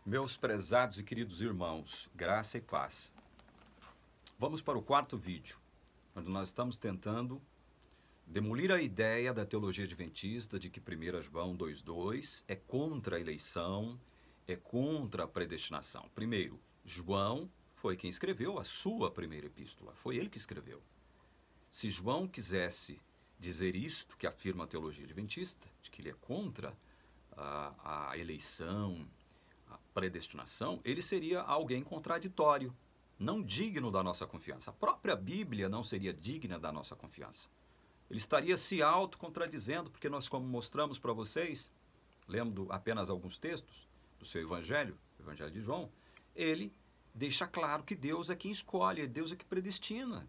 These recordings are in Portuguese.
Meus prezados e queridos irmãos, graça e paz. Vamos para o quarto vídeo, onde nós estamos tentando demolir a ideia da teologia adventista de que 1 João 2,2 é contra a eleição, é contra a predestinação. Primeiro, João foi quem escreveu a sua primeira epístola, foi ele que escreveu. Se João quisesse dizer isto, que afirma a teologia adventista, de que ele é contra a eleição, a predestinação, ele seria alguém contraditório, não digno da nossa confiança. A própria Bíblia não seria digna da nossa confiança. Ele estaria se autocontradizendo, porque nós, como mostramos para vocês, lendo apenas alguns textos do seu Evangelho, o Evangelho de João, ele deixa claro que Deus é quem escolhe, Deus é que predestina.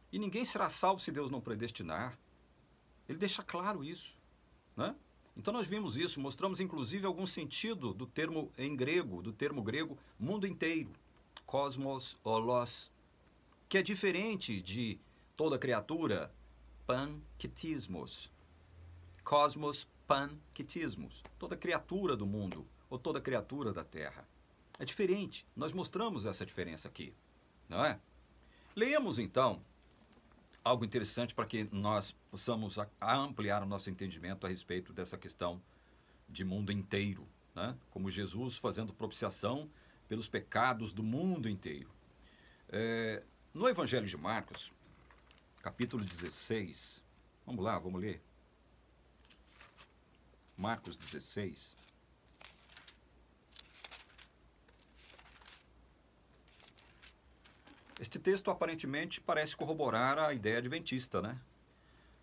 E ninguém será salvo se Deus não predestinar. Ele deixa claro isso, né? Então nós vimos isso, mostramos inclusive algum sentido do termo em grego, do termo grego mundo inteiro, cosmos, holos, que é diferente de toda criatura, pankitismos. Cosmos, pankitismos, toda criatura do mundo ou toda criatura da terra. É diferente, nós mostramos essa diferença aqui, não é? Leamos então algo interessante para que nós possamos ampliar o nosso entendimento a respeito dessa questão de mundo inteiro, né? Como Jesus fazendo propiciação pelos pecados do mundo inteiro. No Evangelho de Marcos, capítulo 16, vamos lá, vamos ler. Marcos 16. Este texto aparentemente parece corroborar a ideia adventista, né?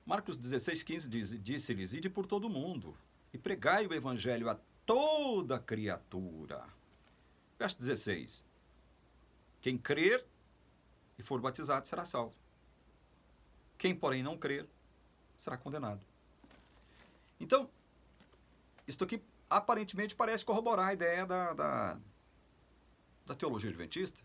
Marcos 16,15 diz: disse-lhes, ide por todo o mundo e pregai o evangelho a toda criatura. Verso 16: quem crer e for batizado será salvo. Quem, porém, não crer será condenado. Então, isto aqui aparentemente parece corroborar a ideia da teologia adventista.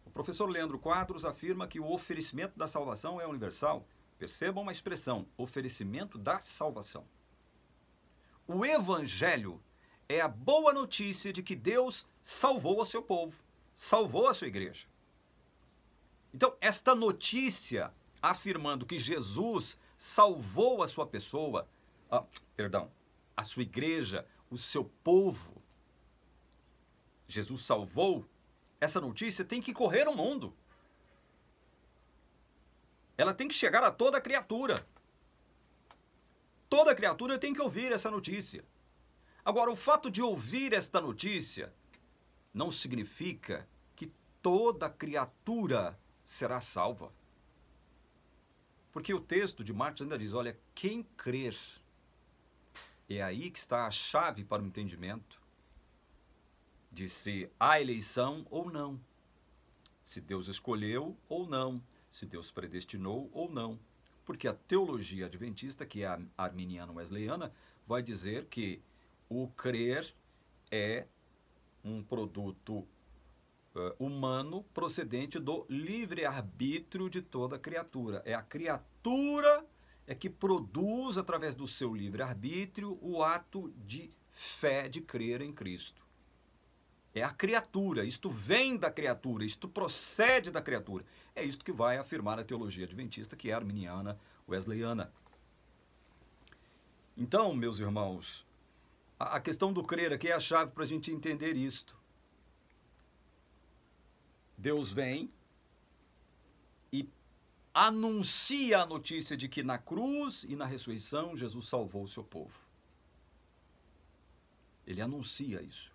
O professor Leandro Quadros afirma que o oferecimento da salvação é universal. Percebam a expressão, oferecimento da salvação. O Evangelho é a boa notícia de que Deus salvou o seu povo, salvou a sua igreja. Então, esta notícia afirmando que Jesus salvou a sua pessoa, a sua igreja, o seu povo, Jesus salvou, essa notícia tem que correr o mundo. Ela tem que chegar a toda criatura. Toda criatura tem que ouvir essa notícia. Agora, o fato de ouvir esta notícia não significa que toda criatura será salva. Porque o texto de Marcos ainda diz, olha, quem crer, é aí que está a chave para o entendimento de se há eleição ou não, se Deus escolheu ou não, se Deus predestinou ou não. Porque a teologia adventista, que é a arminiano-wesleyana, vai dizer que o crer é um produto humano procedente do livre-arbítrio de toda criatura. É a criatura que produz, através do seu livre-arbítrio, o ato de fé, de crer em Cristo. É a criatura, isto vem da criatura, isto procede da criatura. É isto que vai afirmar a teologia adventista, que é arminiana, wesleyana. Então, meus irmãos, a questão do crer aqui é a chave para a gente entender isto. Deus vem e anuncia a notícia de que na cruz e na ressurreição Jesus salvou o seu povo. Ele anuncia isso.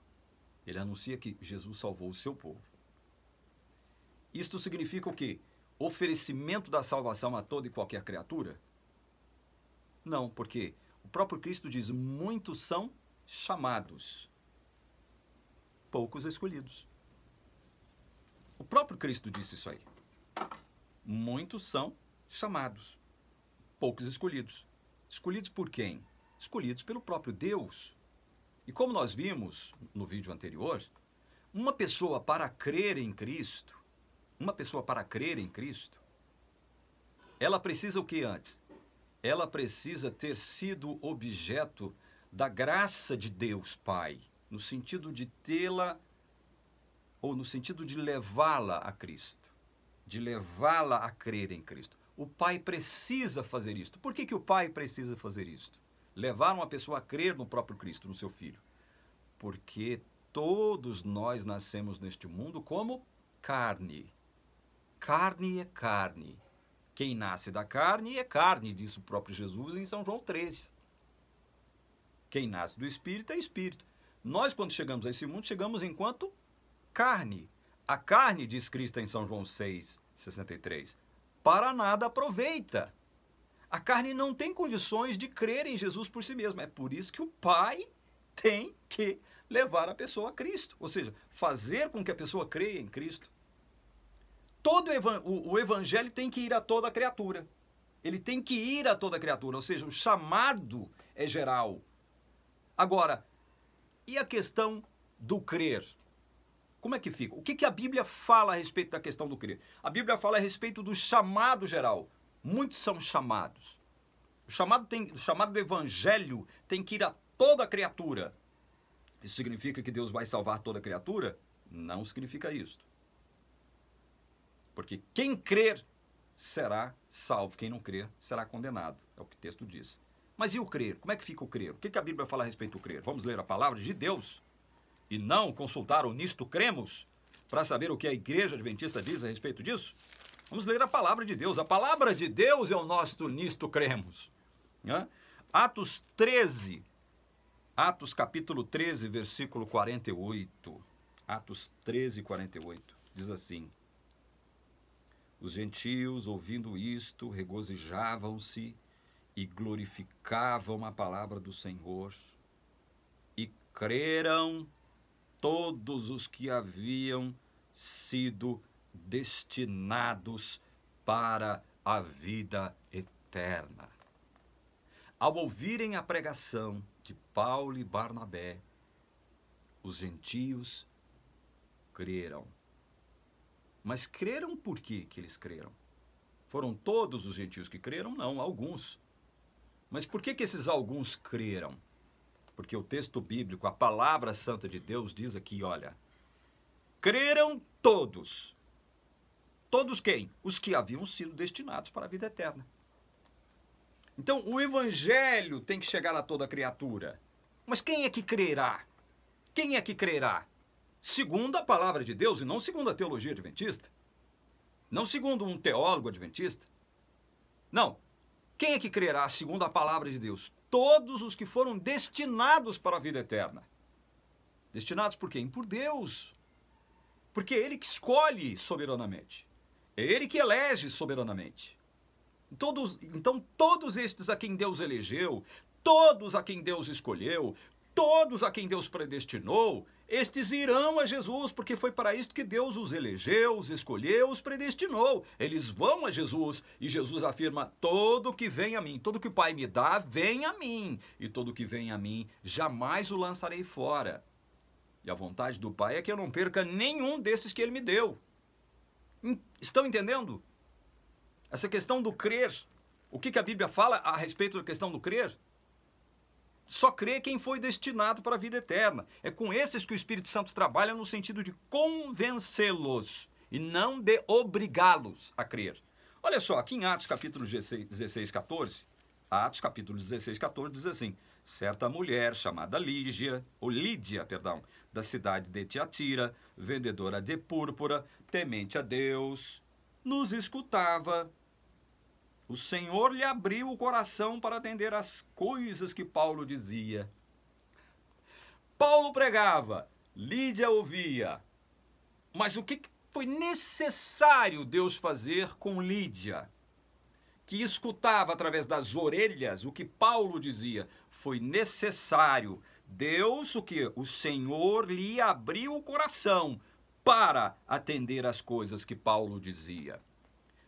Ele anuncia que Jesus salvou o seu povo. Isto significa o quê? Oferecimento da salvação a toda e qualquer criatura? Não, porque o próprio Cristo diz, muitos são chamados, poucos escolhidos. O próprio Cristo disse isso aí. Muitos são chamados, poucos escolhidos. Escolhidos por quem? Escolhidos pelo próprio Deus. E como nós vimos no vídeo anterior, uma pessoa para crer em Cristo, ela precisa o que antes? Ela precisa ter sido objeto da graça de Deus Pai. no sentido de tê-la, ou no sentido de levá-la a Cristo, de levá-la a crer em Cristo. O pai precisa fazer isto. Por que o pai precisa fazer isto? Levar uma pessoa a crer no próprio Cristo, no seu filho. Porque todos nós nascemos neste mundo como carne. Carne é carne. Quem nasce da carne é carne, diz o próprio Jesus em São João 3. Quem nasce do Espírito é Espírito. Nós, quando chegamos a esse mundo, chegamos enquanto carne. A carne, diz Cristo em São João 6,63, para nada aproveita. A carne não tem condições de crer em Jesus por si mesma. É por isso que o Pai tem que levar a pessoa a Cristo. Ou seja, fazer com que a pessoa creia em Cristo. Todo o Evangelho tem que ir a toda criatura. Ele tem que ir a toda criatura. Ou seja, o chamado é geral. Agora, e a questão do crer? Como é que fica? O que a Bíblia fala a respeito da questão do crer? A Bíblia fala a respeito do chamado geral. Muitos são chamados. O chamado do Evangelho tem que ir a toda criatura. Isso significa que Deus vai salvar toda criatura? Não significa isso. Porque quem crer será salvo. Quem não crer será condenado. É o que o texto diz. Mas e o crer? Como é que fica o crer? O que a Bíblia fala a respeito do crer? Vamos ler a palavra de Deus e não consultar o Nisto Cremos para saber o que a Igreja Adventista diz a respeito disso? Vamos ler a palavra de Deus. A palavra de Deus é o nosso Nisto Cremos. Atos 13, Atos capítulo 13, versículo 48. Atos 13, 48. Diz assim: os gentios, ouvindo isto, regozijavam-se e glorificavam a palavra do Senhor, e creram todos os que haviam sido destinados para a vida eterna. Ao ouvirem a pregação de Paulo e Barnabé, os gentios creram. Mas creram por quê que eles creram? Foram todos os gentios que creram? Não, alguns. Mas por que esses alguns creram? Porque o texto bíblico, a palavra santa de Deus diz aqui, olha, creram todos. Todos quem? Os que haviam sido destinados para a vida eterna. Então, o Evangelho tem que chegar a toda criatura. Mas quem é que crerá? Quem é que crerá? Segundo a palavra de Deus e não segundo a teologia adventista. Não segundo um teólogo adventista. Não. Quem é que crerá segundo a palavra de Deus? Todos os que foram destinados para a vida eterna. Destinados por quem? Por Deus. Porque é Ele que escolhe soberanamente. É Ele que elege soberanamente. Então, todos estes a quem Deus elegeu, todos a quem Deus escolheu, todos a quem Deus predestinou, estes irão a Jesus, porque foi para isto que Deus os elegeu, os escolheu, os predestinou. Eles vão a Jesus, e Jesus afirma, todo que vem a mim, todo que o Pai me dá, vem a mim, e todo que vem a mim, jamais o lançarei fora. E a vontade do Pai é que eu não perca nenhum desses que Ele me deu. Estão entendendo? Essa questão do crer, o que a Bíblia fala a respeito da questão do crer? Só crê quem foi destinado para a vida eterna. É com esses que o Espírito Santo trabalha no sentido de convencê-los e não de obrigá-los a crer. Olha só, aqui em Atos capítulo 16, 14, Atos capítulo 16, 14 diz assim, certa mulher chamada Lídia, da cidade de Tiatira, vendedora de púrpura, temente a Deus, nos escutava. O Senhor lhe abriu o coração para atender às coisas que Paulo dizia. Paulo pregava, Lídia ouvia. Mas o que foi necessário Deus fazer com Lídia, que escutava através das orelhas o que Paulo dizia? Foi necessário Deus, o que? O Senhor lhe abriu o coração para atender às coisas que Paulo dizia.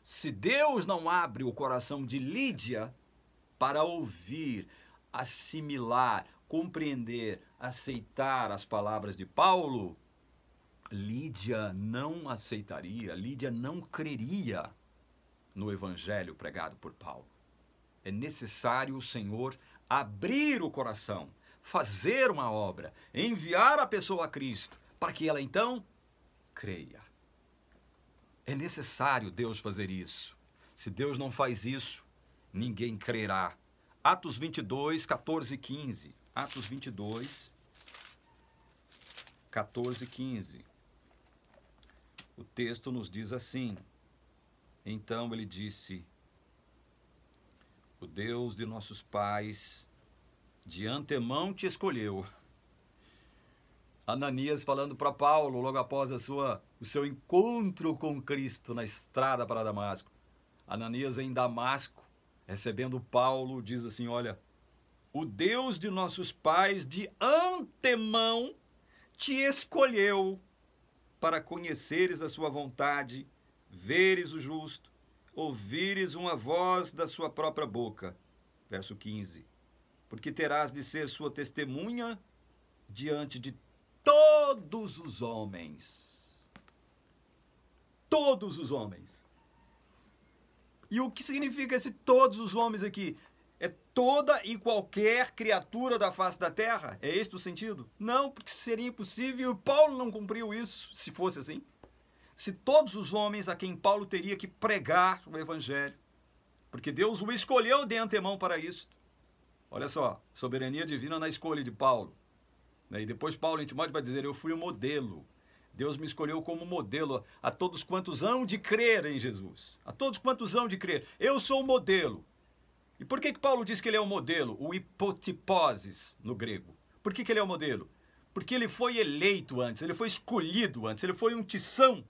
Se Deus não abre o coração de Lídia para ouvir, assimilar, compreender, aceitar as palavras de Paulo, Lídia não aceitaria, Lídia não creria no evangelho pregado por Paulo. É necessário o Senhor abrir o coração fazer uma obra, enviar a pessoa a Cristo, para que ela então creia. É necessário Deus fazer isso. Se Deus não faz isso, ninguém crerá. Atos 22, 14 e 15. Atos 22, 14 e 15. O texto nos diz assim: então ele disse: o Deus de nossos pais de antemão te escolheu. Ananias falando para Paulo, logo após o seu encontro com Cristo na estrada para Damasco. Ananias em Damasco, recebendo Paulo, diz assim: olha, o Deus de nossos pais de antemão te escolheu para conheceres a sua vontade, veres o justo, ouvires uma voz da sua própria boca. Verso 15. Porque terás de ser sua testemunha diante de todos os homens. Todos os homens. E o que significa esse todos os homens aqui? É toda e qualquer criatura da face da terra? É este o sentido? Não, porque seria impossível. Paulo não cumpriu isso, se fosse assim. Se todos os homens a quem Paulo teria que pregar o evangelho, porque Deus o escolheu de antemão para isso. Olha só, soberania divina na escolha de Paulo. E depois Paulo em Timóteo vai dizer: eu fui o modelo. Deus me escolheu como modelo a todos quantos hão de crer em Jesus. A todos quantos hão de crer. Eu sou o modelo. E por que Paulo diz que ele é o modelo? O hipotiposes no grego. Por que ele é o modelo? Porque ele foi eleito antes, ele foi escolhido antes, ele foi um tição,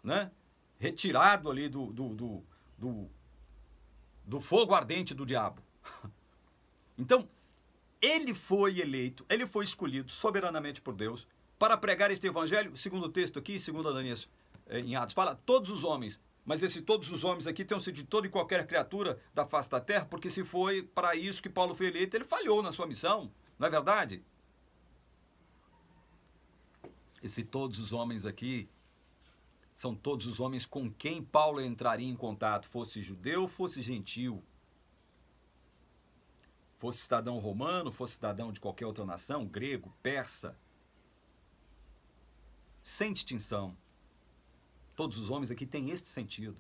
né? Retirado ali do fogo ardente do diabo. Então, ele foi eleito, ele foi escolhido soberanamente por Deus para pregar este evangelho, segundo o texto aqui, segundo Ananias em Atos, fala todos os homens, mas esse todos os homens aqui tem um sentido de toda e qualquer criatura da face da terra, porque se foi para isso que Paulo foi eleito, ele falhou na sua missão, não é verdade? Esse todos os homens aqui são todos os homens com quem Paulo entraria em contato, fosse judeu, fosse gentil, fosse cidadão romano, fosse cidadão de qualquer outra nação, grego, persa, sem distinção. Todos os homens aqui têm este sentido.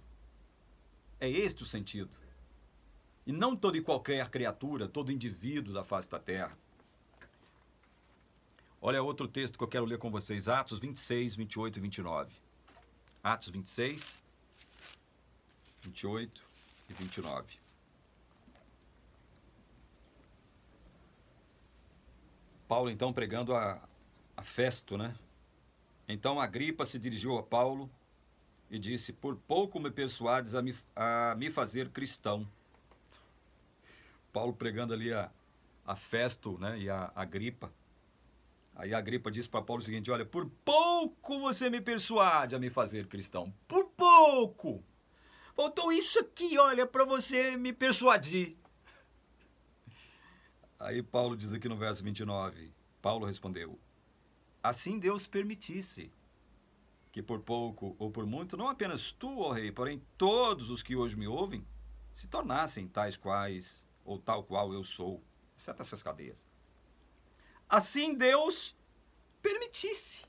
É este o sentido. E não toda e qualquer criatura, todo indivíduo da face da terra. Olha outro texto que eu quero ler com vocês, Atos 26, 28 e 29. Atos 26, 28 e 29. Paulo, então, pregando a Festo, né? Então Agripa se dirigiu a Paulo e disse: por pouco me persuades a me fazer cristão. Paulo pregando ali a Festo, né? E a Agripa. Aí a Agripa disse para Paulo o seguinte: olha, por pouco você me persuade a me fazer cristão. Por pouco. Faltou isso aqui, olha, para você me persuadir. Aí Paulo diz aqui no verso 29, Paulo respondeu: assim Deus permitisse que por pouco ou por muito, não apenas tu, ó rei, porém todos os que hoje me ouvem, se tornassem tais quais, ou tal qual eu sou, exceto essas cadeias. Assim Deus permitisse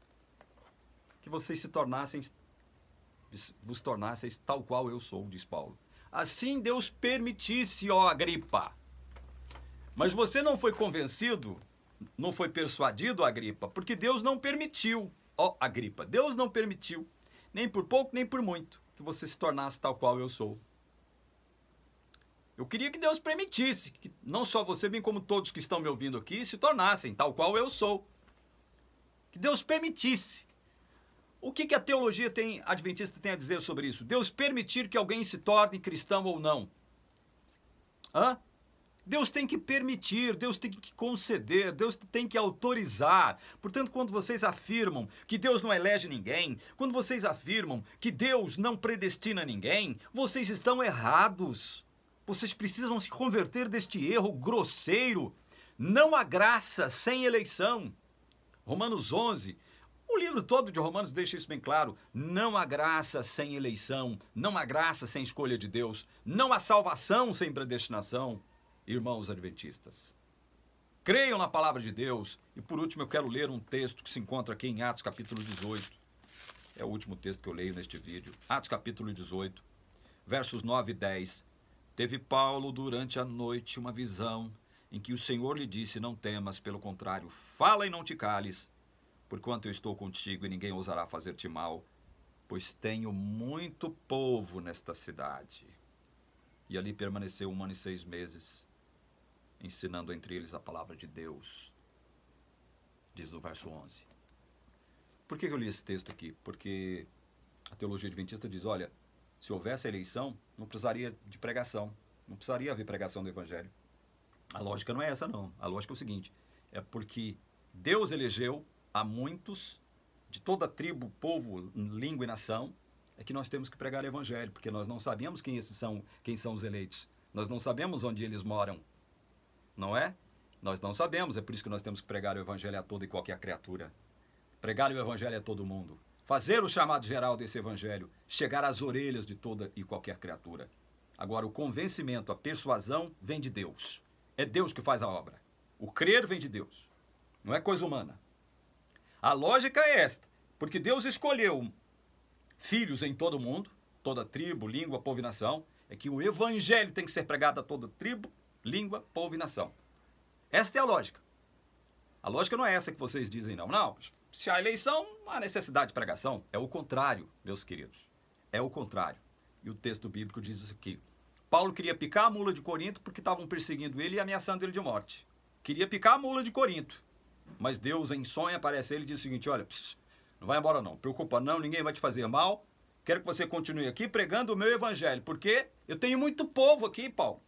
que vocês vos tornasseis tal qual eu sou, diz Paulo. Assim Deus permitisse, ó Agripa. Mas você não foi convencido, não foi persuadido, Agripa, porque Deus não permitiu, ó Agripa, Deus não permitiu, nem por pouco, nem por muito, que você se tornasse tal qual eu sou. Eu queria que Deus permitisse, que não só você, bem como todos que estão me ouvindo aqui, se tornassem tal qual eu sou. Que Deus permitisse. O que a teologia adventista tem a dizer sobre isso? Deus permitir que alguém se torne cristão ou não? Hã? Deus tem que permitir, Deus tem que conceder, Deus tem que autorizar. Portanto, quando vocês afirmam que Deus não elege ninguém, quando vocês afirmam que Deus não predestina ninguém, vocês estão errados. Vocês precisam se converter deste erro grosseiro. Não há graça sem eleição. Romanos 11, o livro todo de Romanos deixa isso bem claro. Não há graça sem eleição, não há graça sem escolha de Deus, não há salvação sem predestinação. Irmãos adventistas, creiam na palavra de Deus. E por último eu quero ler um texto que se encontra aqui em Atos capítulo 18. É o último texto que eu leio neste vídeo. Atos capítulo 18, versos 9 e 10. Teve Paulo durante a noite uma visão em que o Senhor lhe disse: não temas, pelo contrário, fala e não te cales, porquanto eu estou contigo e ninguém ousará fazer-te mal, pois tenho muito povo nesta cidade. E ali permaneceu 1 ano e 6 meses, ensinando entre eles a palavra de Deus. Diz no verso 11. Por que eu li esse texto aqui? Porque a teologia adventista diz, olha, se houvesse eleição, não precisaria de pregação, não precisaria haver pregação do evangelho. A lógica não é essa, não. A lógica é o seguinte, é porque Deus elegeu a muitos, de toda tribo, povo, língua e nação, é que nós temos que pregar o evangelho, porque nós não sabemos quem são os eleitos. Nós não sabemos onde eles moram, não é? Nós não sabemos, é por isso que nós temos que pregar o evangelho a toda e qualquer criatura. Pregar o evangelho a todo mundo. Fazer o chamado geral desse evangelho, chegar às orelhas de toda e qualquer criatura. Agora, o convencimento, a persuasão, vem de Deus. É Deus que faz a obra. O crer vem de Deus. Não é coisa humana. A lógica é esta. Porque Deus escolheu filhos em todo mundo, toda tribo, língua, povo e nação. É que o evangelho tem que ser pregado a toda tribo, língua, povo e nação. Esta é a lógica. A lógica não é essa que vocês dizem, não. Não, se há eleição, não há necessidade de pregação. É o contrário, meus queridos. É o contrário. E o texto bíblico diz isso aqui. Paulo queria picar a mula de Corinto porque estavam perseguindo ele e ameaçando ele de morte. Queria picar a mula de Corinto. Mas Deus, em sonho, aparece a ele e diz o seguinte, olha, não vai embora não, preocupa não, ninguém vai te fazer mal. Quero que você continue aqui pregando o meu evangelho, porque eu tenho muito povo aqui, Paulo.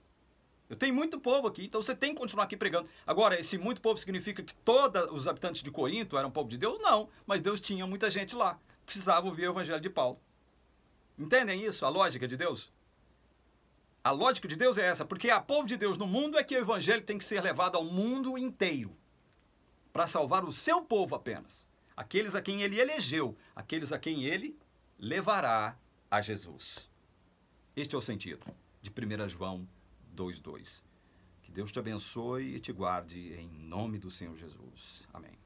Eu tenho muito povo aqui, então você tem que continuar aqui pregando. Agora, esse muito povo significa que todos os habitantes de Corinto eram povo de Deus? Não, mas Deus tinha muita gente lá. Precisava ouvir o evangelho de Paulo. Entendem isso? A lógica de Deus? A lógica de Deus é essa, porque a povo de Deus no mundo é que o evangelho tem que ser levado ao mundo inteiro. Para salvar o seu povo apenas. Aqueles a quem ele elegeu, aqueles a quem ele levará a Jesus. Este é o sentido de 1 João 2:2. Que Deus te abençoe e te guarde em nome do Senhor Jesus. Amém.